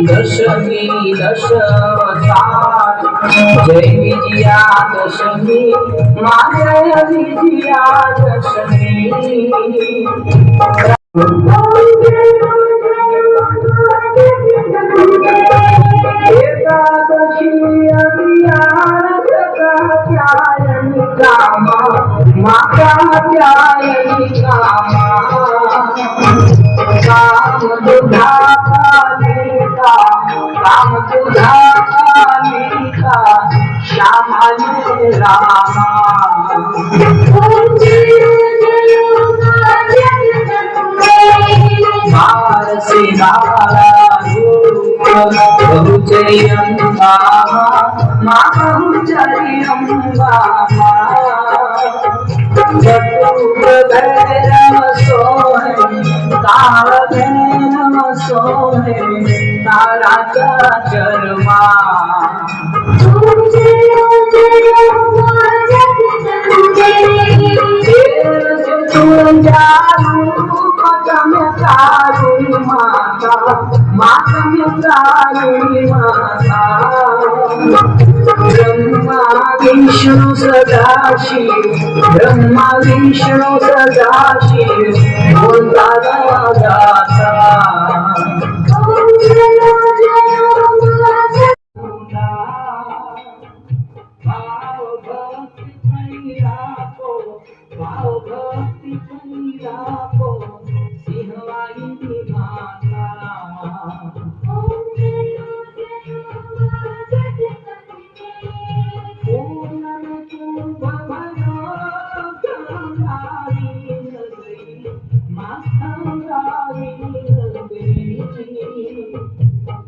दशमी दशवतार जय विजयादशमी माय विजयादशमी एकादशी अभियान कात्यायनी कामा माता कात्यायनी कामा काम तुझा काम तुझा श्यामाने रामा भारती बहुचर्यंगा बहुचर्यंगा भैरव सोहे काल भैरव सोहे तारा चरमा कारुणी माता माता कारुणी माता ब्रह्मा विष्णु सदाशिव ब्रह्मा विष्णु सदाशिव बोलता दाता भाव भक्ति सिंहवाहिनी माता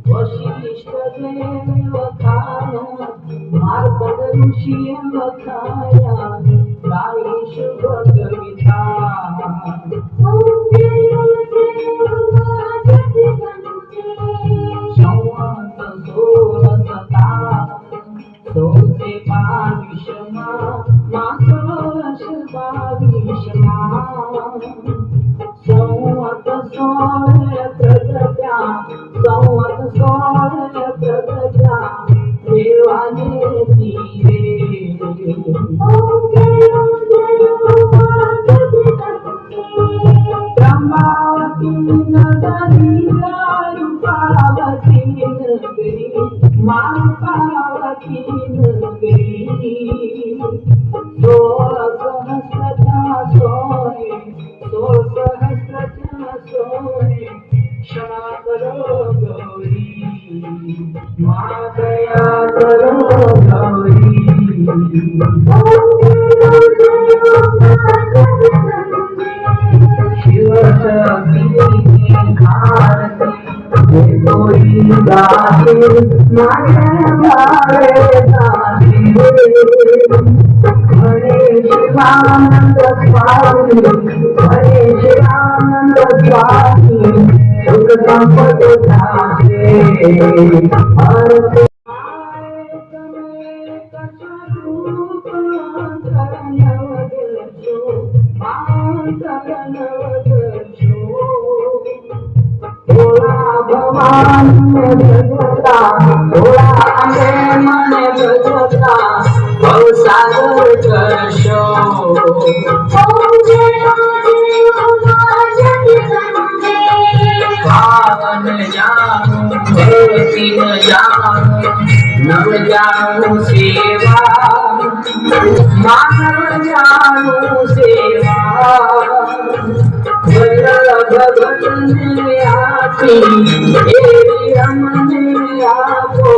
वशिष्ठ देव वखाया मार्कंड ऋषी वखाया गाई शुभ कविता संवत 1627 मास 22 संवत 16 प्रगत्या संवत 16 प्रगत्या देवाने दिले ब्रह्मावती नगरीला रूपावती नगरी मारुपावती नगरी 16 सहस्रच्या सोय 16 सहस्रच्या सोय क्षमा करो गौरी मा दया करो गौरी शिव शक्ति भारती ये कोई गाते माने भारे दासी हरे शिवानंद स्वामी हरे शिवानंद स्वामी सुख संपद दासे हरे भगवान में भजता थोड़ा हमें मन भजता भवसागर कर्षो पावन जानू भक्ति न जानू नव जानू सेवा मानव जानू सेवा भगवान ने आती एरी हमने आपो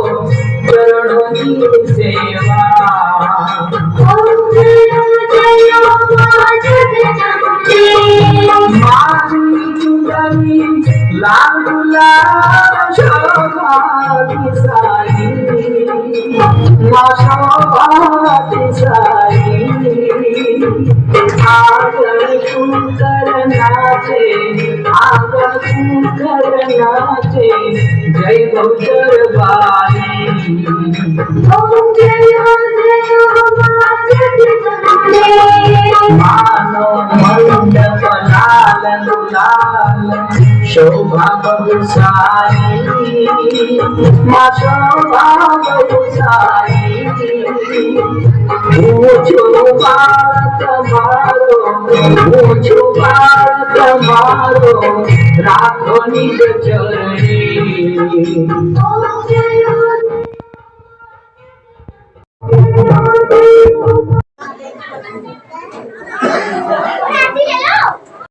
चरणों की सेवा लाल गुलाब शोभाती साई माँ शोभाती साई आगर सुंदर नाचे आगर सुंदर नाचे जय गौचर बारी मानो मंडप लाल दुलाल शोभा बहुसारी माँ शोभा बहुसारी ऊंचो भारत मारो राखो निज चरणी